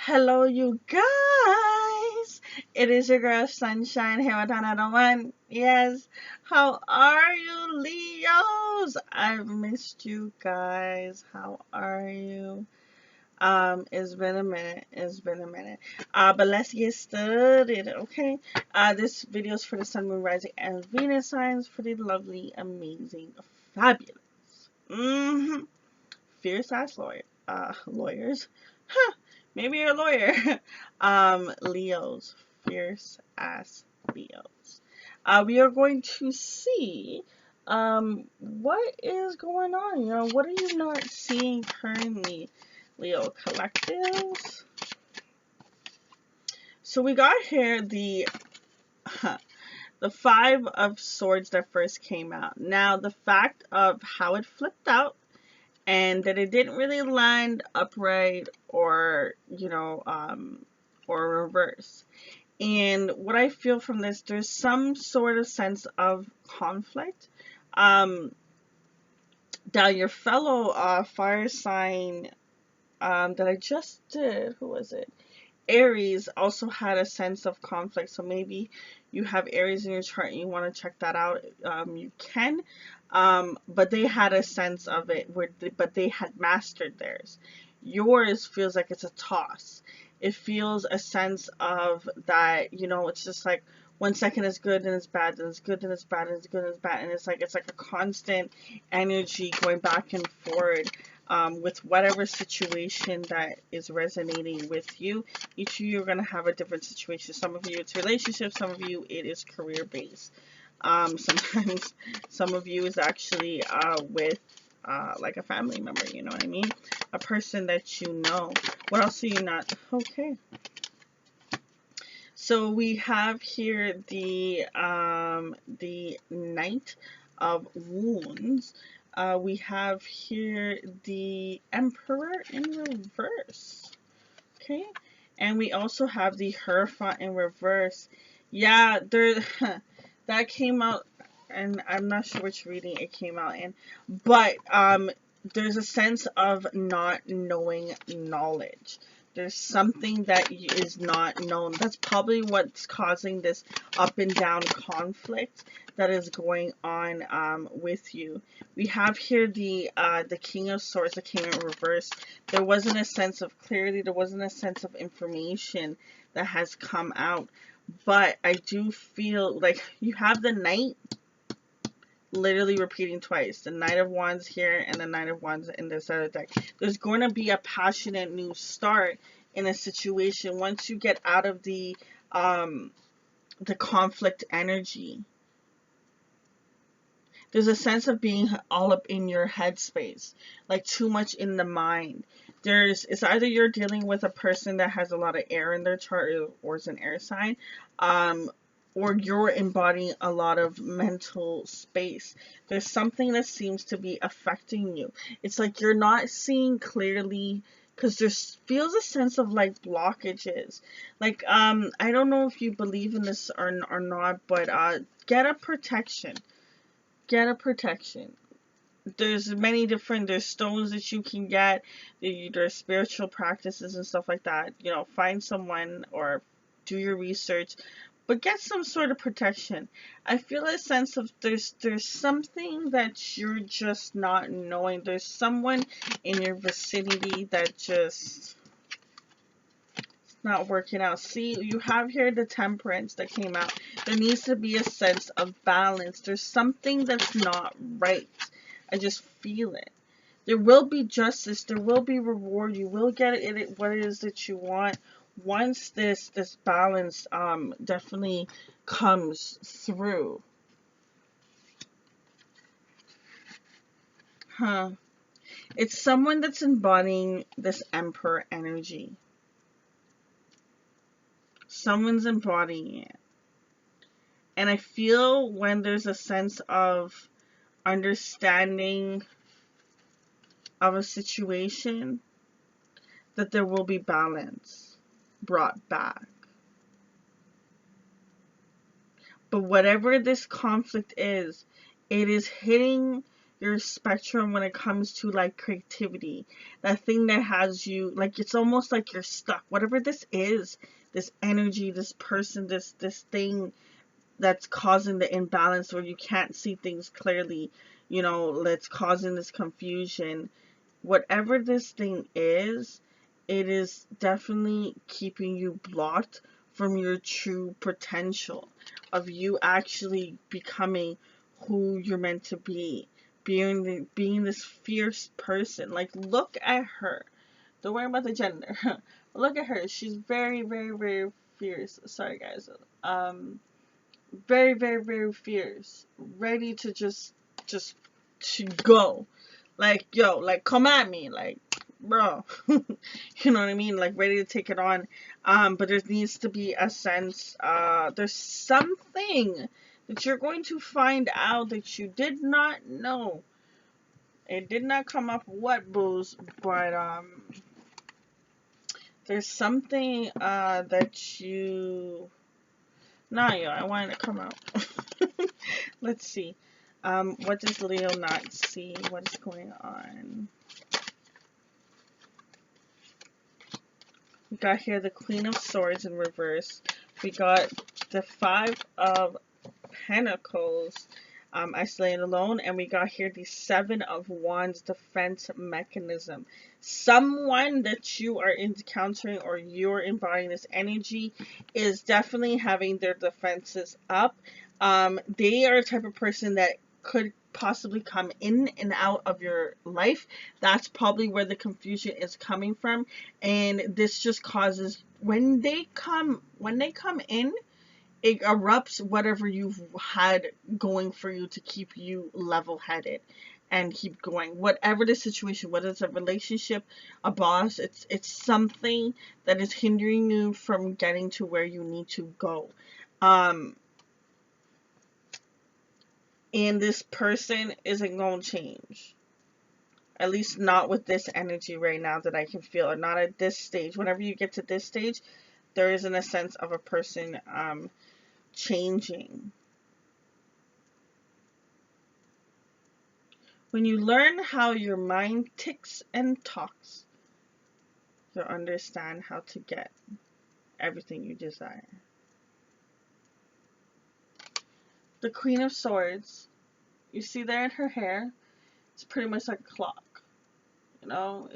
Hello, you guys. It is your girl Sunshine here with another one. Yes. How are you, Leos? I've missed you guys. How are you? It's been a minute. But let's get started, okay? This video is for the Sun, Moon, Rising, and Venus signs for the lovely, amazing, fabulous, mm-hmm, fierce ass lawyers. Huh, maybe you're a lawyer. Leos, fierce ass Leos. We are going to see what is going on. What are you not seeing currently, Leo collectives? So we got here the Five of Swords that first came out. Now the fact of how it flipped out and that it didn't really land upright or or reverse. And what I feel from this, there's some sort of sense of conflict. Now your fellow fire sign that I just did, who was it? Aries also had a sense of conflict. So maybe you have Aries in your chart and you want to check that out. You can. But they had a sense of it, but they had mastered theirs. Yours feels like it's a toss. It feels a sense of that, it's just like 1 second is good, then it's bad, then it's good, then it's bad, then it's good, then it's bad. And it's like a constant energy going back and forward. With whatever situation that is resonating with you. Each of you are going to have a different situation. Some of you it's relationships, some of you it is career based. Sometimes some of you is actually with like a family member, you know what I mean? A person that you know. What else are you not? Okay. So we have here the Knight of Wounds. We have here the Emperor in reverse. Okay. And we also have the Hierophant in reverse. Yeah, there that came out, and I'm not sure which reading it came out in, but there's a sense of not knowing knowledge. There's something that is not known. That's probably what's causing this up and down conflict that is going on with you. We have here the King of Swords that came in reverse. There wasn't a sense of clarity. There wasn't a sense of information that has come out. But I do feel like you have the Knight literally repeating twice. The Knight of Wands here and the Knight of Wands in this other deck. There's going to be a passionate new start in a situation once you get out of the conflict energy. There's a sense of being all up in your headspace, like too much in the mind. It's either you're dealing with a person that has a lot of air in their chart or is an air sign, or you're embodying a lot of mental space. There's something that seems to be affecting you. It's like you're not seeing clearly because there feels a sense of like blockages. Like, I don't know if you believe in this or not, but get a protection. Get a protection. There's stones that you can get. There's spiritual practices and stuff like that. Find someone or do your research, but get some sort of protection. I feel a sense of there's something that you're just not knowing. There's someone in your vicinity that just not working out. See, you have here the Temperance that came out. There needs to be a sense of balance. There's something that's not right. I just feel it. There will be justice. There will be reward. You will get it what it is that you want once this balance definitely comes through. It's someone that's embodying this Emperor energy. Someone's embodying it. And I feel when there's a sense of understanding of a situation, that there will be balance brought back. But whatever this conflict is, it is hitting your spectrum when it comes to like creativity. That thing that has you like, it's almost like you're stuck. Whatever this is, this energy, this person, this thing that's causing the imbalance where you can't see things clearly, you know, that's causing this confusion. Whatever this thing is, it is definitely keeping you blocked from your true potential of you actually becoming who you're meant to be, being this fierce person. Like, look at her. Don't worry about the gender. Look at her. She's very, very, very fierce. Sorry, guys. Very, very, very fierce, ready to just to go, like, yo, like, come at me, like, bro. You know what I mean, like, ready to take it on. But there needs to be a sense, there's something that you're going to find out that you did not know. It did not come up what, booze, but there's something that you, nah, yo, I wanted to come out. Let's see. What does Leo not see? What is going on? We got here the Queen of Swords in reverse. We got the Five of Pentacles, isolated alone. And we got here the Seven of Wands defense mechanism. Someone that you are encountering or you're embodying this energy is definitely having their defenses up. They are a type of person that could possibly come in and out of your life. That's probably where the confusion is coming from. And this just causes, when they come in, it erupts whatever you've had going for you to keep you level-headed and keep going. Whatever the situation, whether it's a relationship, a boss, it's something that is hindering you from getting to where you need to go. And this person isn't going to change. At least not with this energy right now that I can feel, or not at this stage. Whenever you get to this stage, there isn't a sense of a person changing. When you learn how your mind ticks and talks, you'll understand how to get everything you desire. The Queen of Swords, you see there in her hair, it's pretty much like a clock. You know,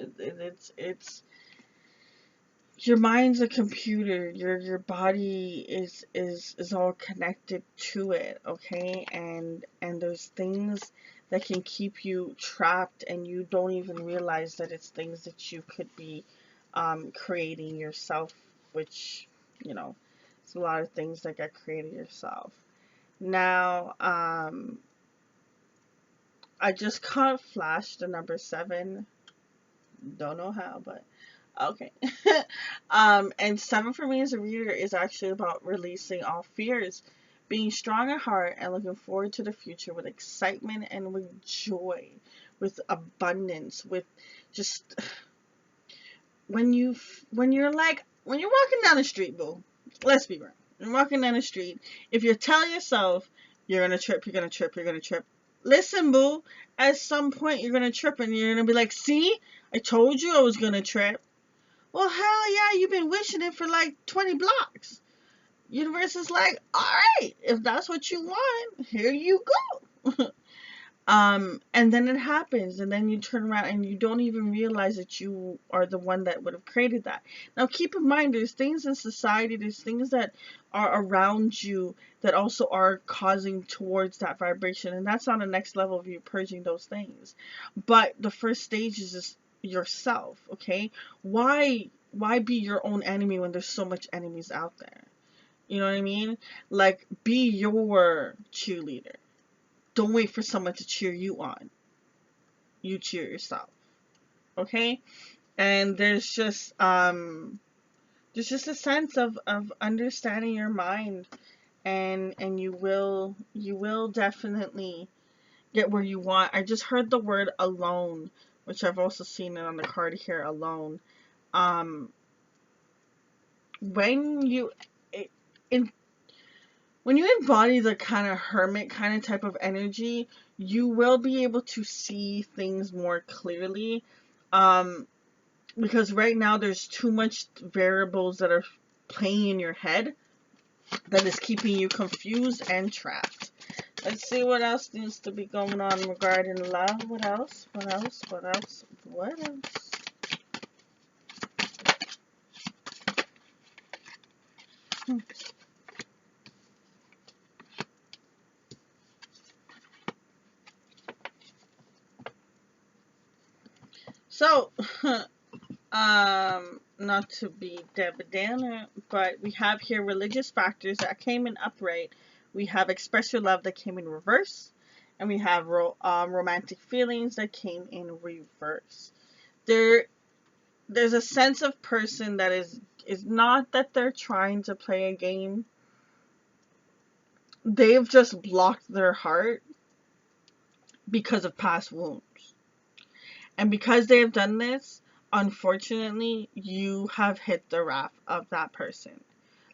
it's your mind's a computer. Your body is all connected to it, okay? And there's things that can keep you trapped, and you don't even realize that it's things that you could be creating yourself, which, you know, it's a lot of things that get created yourself. Now, I just caught flash the number 7. Don't know how, but okay. And 7 for me as a reader is actually about releasing all fears, being strong at heart, and looking forward to the future with excitement and with joy, with abundance, with just when you're walking down the street, boo. Let's be real. You're walking down the street. If you're telling yourself you're gonna trip, you're gonna trip, you're gonna trip. Listen, boo. At some point, you're gonna trip, and you're gonna be like, "See, I told you I was gonna trip." Well, hell yeah, you've been wishing it for like 20 blocks. Universe is like, alright, if that's what you want, here you go. And then it happens, and then you turn around and you don't even realize that you are the one that would have created that. Now, keep in mind, there's things in society, there's things that are around you that also are causing towards that vibration, and that's on the next level of you purging those things. But the first stage is just yourself, okay? Why be your own enemy when there's so much enemies out there? You know what I mean? Like, be your cheerleader. Don't wait for someone to cheer you on. You cheer yourself. Okay? And there's just a sense of understanding your mind, and you will definitely get where you want. I just heard the word alone, which I've also seen it on the card here, alone. When you in when you embody the kind of hermit kind of type of energy, you will be able to see things more clearly. Um, because right now there's too much variables that are playing in your head that is keeping you confused and trapped. Let's see what else needs to be going on regarding love. What else? What else? What else? What else? So, not to be Debbie Downer, but we have here religious factors that came in upright. We have express your love that came in reverse, and we have romantic feelings that came in reverse. There's a sense of person that is not that they're trying to play a game. They've just blocked their heart because of past wounds. And because they have done this, unfortunately, you have hit the wrath of that person.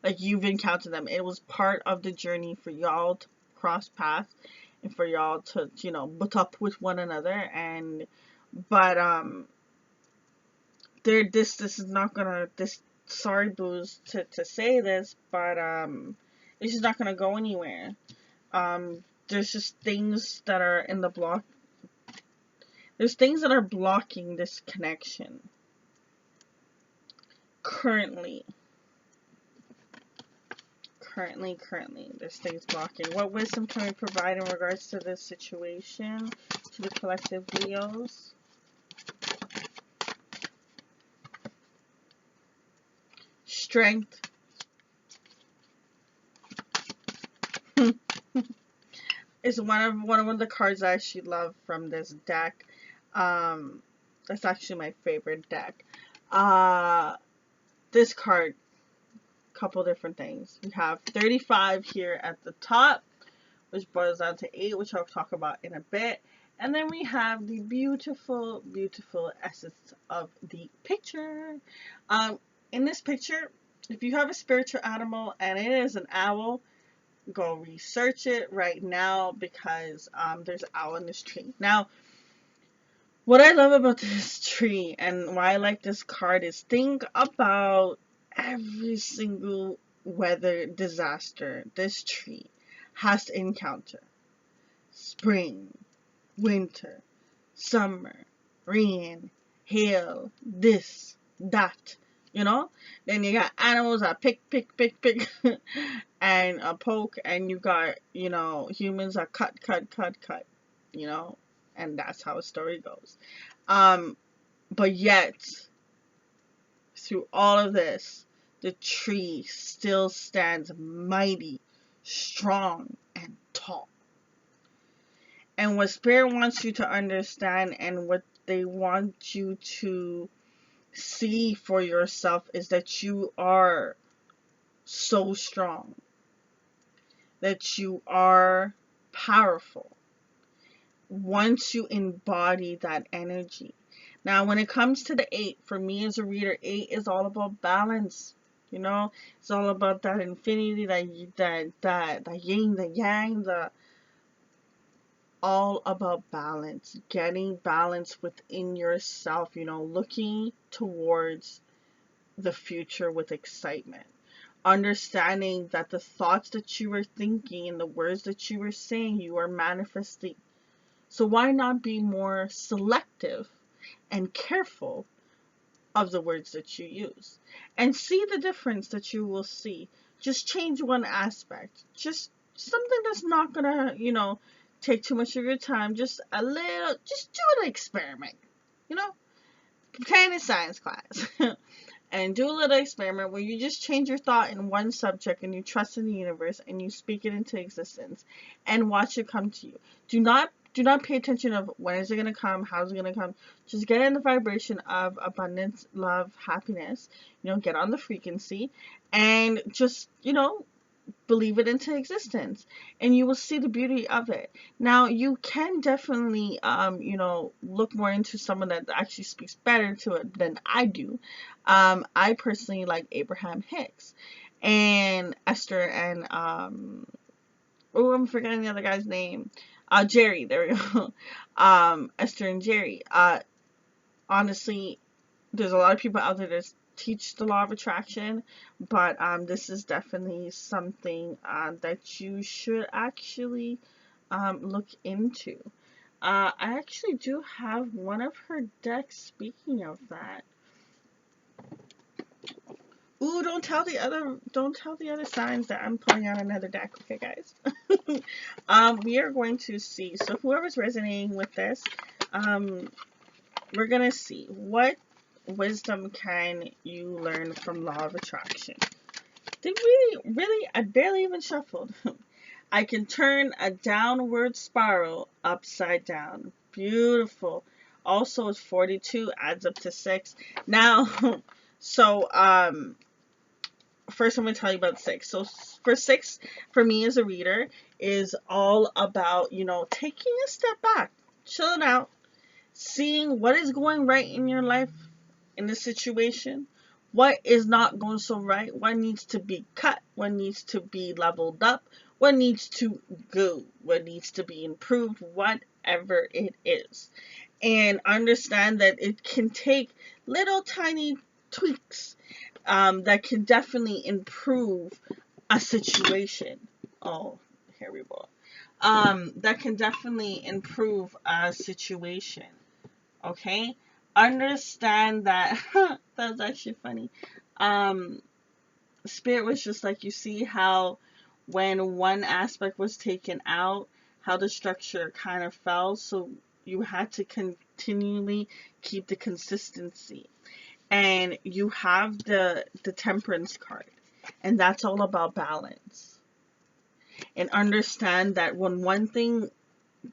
Like, you've encountered them. It was part of the journey for y'all to cross paths and for y'all to, butt up with one another. And, but, this is not gonna, sorry, Booze, to say this, but, it's just not gonna go anywhere. There's just things that are in the block. There's things that are blocking this connection. Currently, there's things blocking. What wisdom can we provide in regards to this situation to the collective Leos? Strength. Is one of the cards I actually love from this deck. That's actually my favorite deck. This card, couple different things. We have 35 here at the top, which boils down to 8, which I'll talk about in a bit. And then we have the beautiful, beautiful essence of the picture. In this picture, if you have a spiritual animal and it is an owl, go research it right now because there's an owl in this tree. Now, what I love about this tree and why I like this card is think about every single weather disaster this tree has to encounter. Spring, winter, summer, rain, hail, this, that, Then you got animals that pick, and poke, and you got, humans that cut, and that's how a story goes. But yet, through all of this, the tree still stands mighty, strong, and tall. And what Spirit wants you to understand and what they want you to see for yourself is that you are so strong, that you are powerful once you embody that energy. Now, when it comes to the 8, for me as a reader, 8 is all about balance. It's all about that infinity, that yin, the yang, all about balance, getting balance within yourself, looking towards the future with excitement, understanding that the thoughts that you were thinking and the words that you were saying, you are manifesting. So why not be more selective and careful of the words that you use and see the difference that you will see? Just change one aspect, just something that's not gonna, take too much of your time. Just do an experiment, pretend it's science class. And do a little experiment where you just change your thought in one subject and you trust in the universe and you speak it into existence and watch it come to you. Do not pay attention of when is it going to come, how is it going to come. Just get in the vibration of abundance, love, happiness, get on the frequency and just, believe it into existence and you will see the beauty of it. Now, you can definitely, look more into someone that actually speaks better to it than I do. I personally like Abraham Hicks and Esther and Oh, I'm forgetting the other guy's name. Jerry. There we go. Esther and Jerry. Honestly, there's a lot of people out there that teach the law of attraction, but this is definitely something that you should actually look into. I actually do have one of her decks. Speaking of that, ooh, don't tell the other signs that I'm pulling out another deck, okay, guys? We are going to see. So whoever's resonating with this, um, we're gonna see what wisdom can you learn from law of attraction. Did really, I barely even shuffled. I can turn a downward spiral upside down. Beautiful. Also, it's 42, adds up to 6. Now, so, first I'm going to tell you about 6. So, for 6, for me as a reader, is all about, taking a step back, chilling out, seeing what is going right in your life in this situation, what is not going so right, what needs to be cut, what needs to be leveled up, what needs to go, what needs to be improved, whatever it is. And understand that it can take little tiny tweaks that can definitely improve a situation. Oh, here we go. That can definitely improve a situation. Okay? Understand that that's actually funny. Um Spirit was just like, you see how when one aspect was taken out, how the structure kind of fell, so you had to continually keep the consistency. And you have the Temperance card, and that's all about balance. And understand that when one thing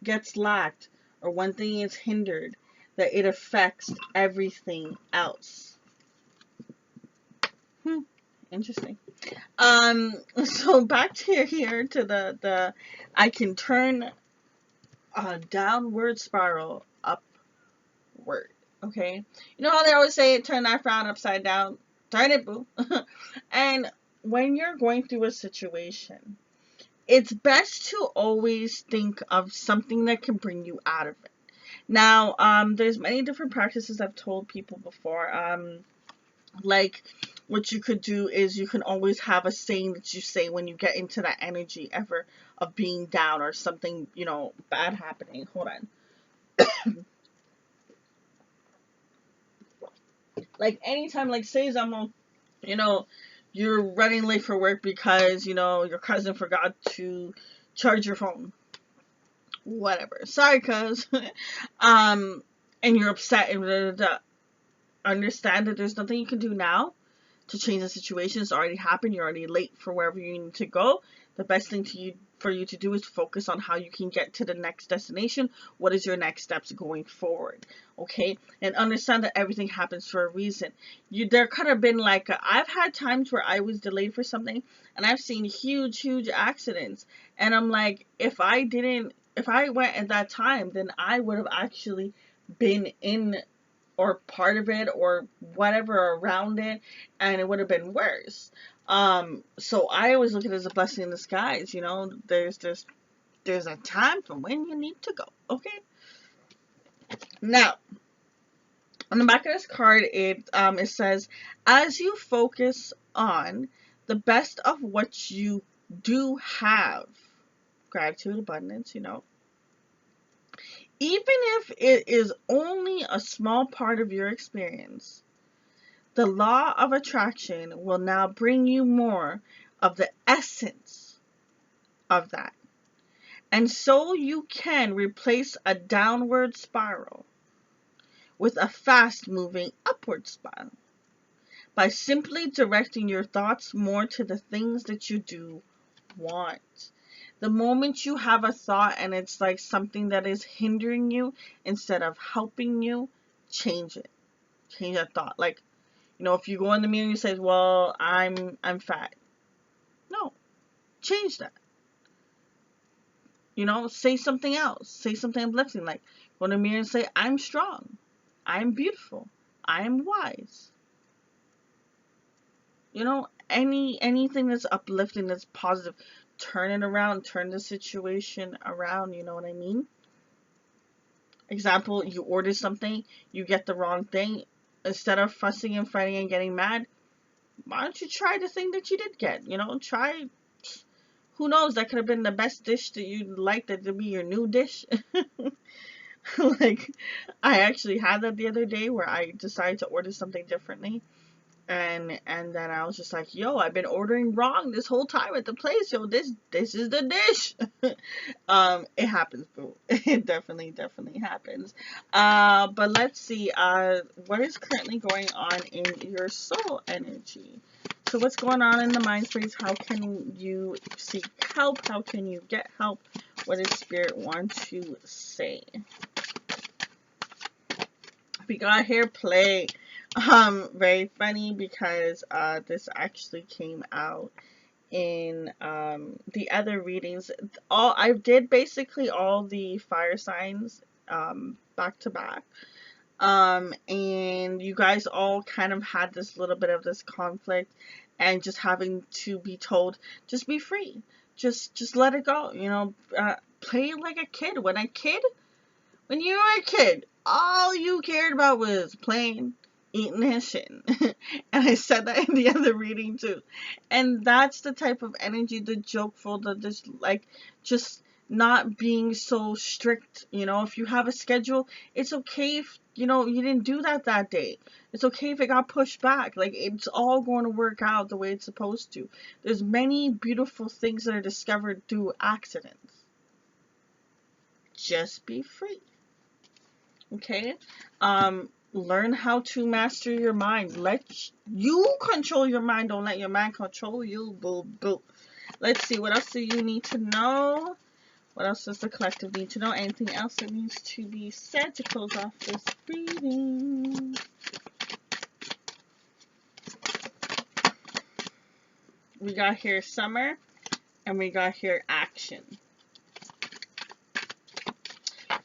gets lacked or one thing is hindered, that it affects everything else. Interesting. So back to here to the I can turn a downward spiral upward. Okay, you know how they always say turn that frown upside down. Turn it, boo. And when you're going through a situation, it's best to always think of something that can bring you out of it. Now, there's many different practices I've told people before. Like, what you could do is you can always have a saying that you say when you get into that energy ever of being down or something, bad happening. Hold on. Like, anytime, like, say someone, you know, you're running late for work because, your cousin forgot to charge your phone. Whatever. Sorry, cuz. And you're upset and blah, blah, blah. Understand that there's nothing you can do now to change the situation. It's already happened. You're already late for wherever you need to go. The best thing for you to do is focus on how you can get to the next destination. What is your next steps going forward? Okay, and understand that everything happens for a reason. There could have been like I've had times where I was delayed for something, and I've seen huge accidents, and I'm like, if I went at that time, then I would have actually been in or part of it or whatever around it, and it would have been worse. So I always look at it as a blessing in disguise. There's a time for when you need to go. Okay. Now, on the back of this card, it says, as you focus on the best of what you do have, gratitude, abundance, even if it is only a small part of your experience, the law of attraction will now bring you more of the essence of that. And so you can replace a downward spiral with a fast moving upward spiral by simply directing your thoughts more to the things that you do want. The moment you have a thought and it's like something that is hindering you instead of helping you, change it. Change that thought. Like, if you go in the mirror and you say, well, I'm fat. No, change that. Say something else. Say something uplifting. Like, go in the mirror and say, I'm strong. I'm beautiful. I am wise. Anything that's uplifting, that's positive. turn it around, turn the situation around, you know what I mean? Example, you order something, you get the wrong thing. Instead of fussing and fighting and getting mad, why don't you try the thing that you did get? You know, try, who knows, that could have been the best dish that you liked, that would be your new dish. Like, I actually had that the other day where I decided to order something differently. And then I was just like, yo, I've been ordering wrong this whole time at the place. Yo, this is the dish. It happens, boo. It definitely happens. But let's see. What is currently going on in your soul energy? So what's going on in the mind space? How can you seek help? How can you get help? What does Spirit want to say? We got here play. Very funny because this actually came out in the other readings. I did basically all the fire signs back to back. And you guys all kind of had this little bit of this conflict and just having to be told, just be free. Just let it go, you know, play like a kid. When you were a kid, all you cared about was playing, eating, and shitting. And I said that in the other reading too. And that's the type of energy, the jokeful, the just not being so strict. You know, if you have a schedule, it's okay if, you know, you didn't do that day. It's okay if it got pushed back. Like, it's all going to work out the way it's supposed to. There's many beautiful things that are discovered through accidents. Just be free. Okay? Learn how to master your mind. Let you control your mind. Don't let your mind control you. Boo, boo. Let's see. What else do you need to know? What else does the collective need to know? Anything else that needs to be said to close off this reading? We got here summer, and we got here action.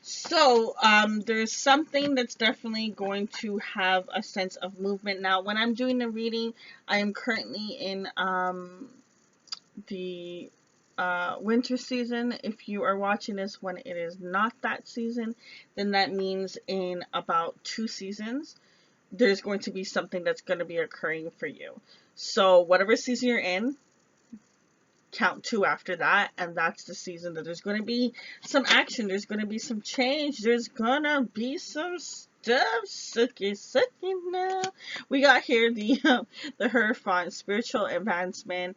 So, there's something that's definitely going to have a sense of movement. Now, when I'm doing the reading, I am currently in the winter season. If you are watching this when it is not that season, then that means in about 2 seasons, there's going to be something that's going to be occurring for you. So, whatever season you're in, count 2 after that, and that's the season that there's going to be some action, there's going to be some change, there's going to be some stuff. Sucky now. We got here the Hierophant, spiritual advancement.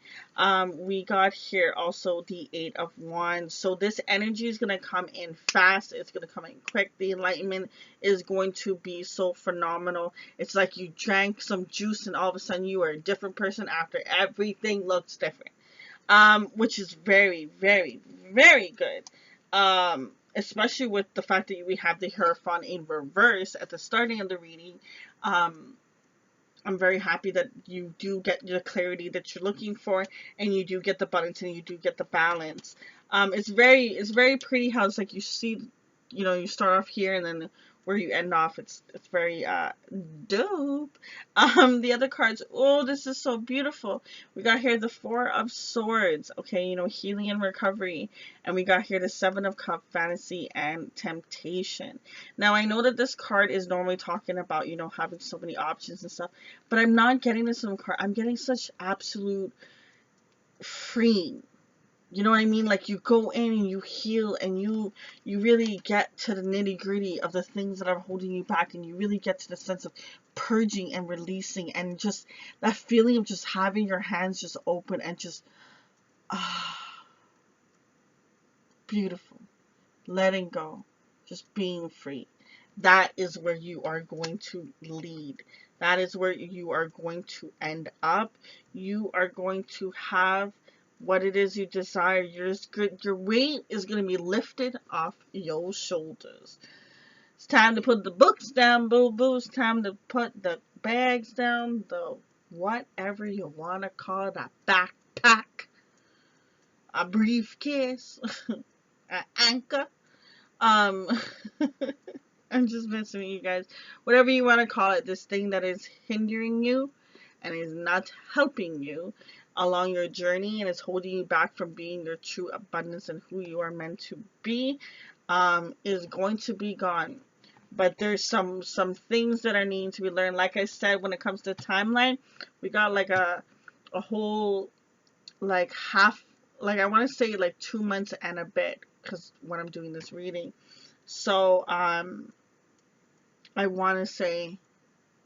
We got here also the 8 of Wands. So this energy is going to come in fast, it's going to come in quick. The enlightenment is going to be so phenomenal. It's like you drank some juice and all of a sudden you are a different person after everything looks different. Which is very, very, very good. Especially with the fact that we have the Hierophant in reverse at the starting of the reading. I'm very happy that you do get the clarity that you're looking for, and you do get the balance, and you do get the balance. It's very pretty how it's like you see, you know, you start off here and then where you end off, it's very dope. The other cards, oh, this is so beautiful. We got here the 4 of Swords, okay, you know, healing and recovery. And we got here the 7 of Cups, fantasy and temptation. Now, I know that this card is normally talking about, you know, having so many options and stuff, but I'm not getting this from card. I'm getting such absolute freeing. You know what I mean? Like, you go in and you heal, and you really get to the nitty gritty of the things that are holding you back, and you really get to the sense of purging and releasing, and just that feeling of just having your hands just open and just beautiful, letting go, just being free. That is where you are going to lead. That is where you are going to end up. You are going to have what it is you desire. Your weight is going to be lifted off your shoulders. It's time to put the books down, boo boo. It's time to put the bags down, the whatever you want to call it, a backpack, a briefcase, an anchor. I'm just messing with you guys. Whatever you want to call it, this thing that is hindering you and is not helping you. along your journey, and it's holding you back from being your true abundance and who you are meant to be, is going to be gone. But there's some things that are needing to be learned. Like I said, when it comes to timeline, we got like a whole like half, like I want to say like 2 months and a bit, because when I'm doing this reading. So I want to say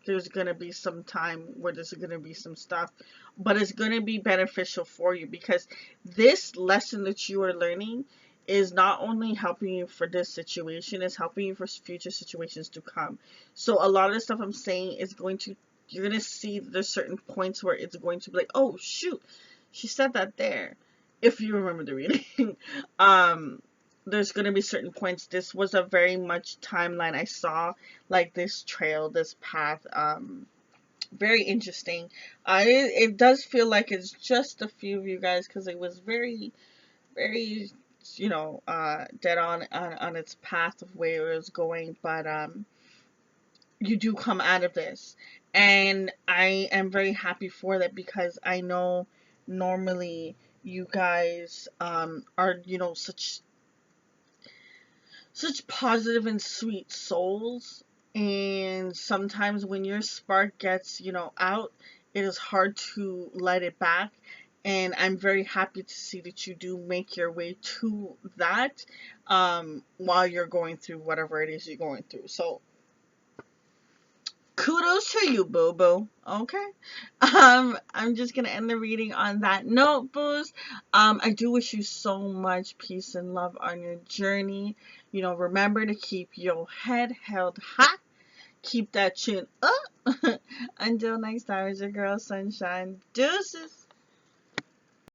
there's going to be some time where there's going to be some stuff, but it's going to be beneficial for you, because this lesson that you are learning is not only helping you for this situation, it's helping you for future situations to come. So a lot of the stuff I'm saying is going to, you're going to see there's certain points where it's going to be like, oh shoot, she said that there, if you remember the reading. There's going to be certain points. This was a very much timeline. I saw like this trail, this path, very interesting. It does feel like it's just a few of you guys, because it was very, very, dead on its path of where it was going. But you do come out of this, and I am very happy for that, because I know normally you guys are, such positive and sweet souls, and sometimes when your spark gets, out, it is hard to light it back. And I'm very happy to see that you do make your way to that, while you're going through whatever it is you're going through. So kudos to you, boo boo. Okay. I'm just gonna end the reading on that note, boos. I do wish you so much peace and love on your journey. Remember to keep your head held high. Keep that chin up. Until next time, it's your girl Sunshine. Deuces.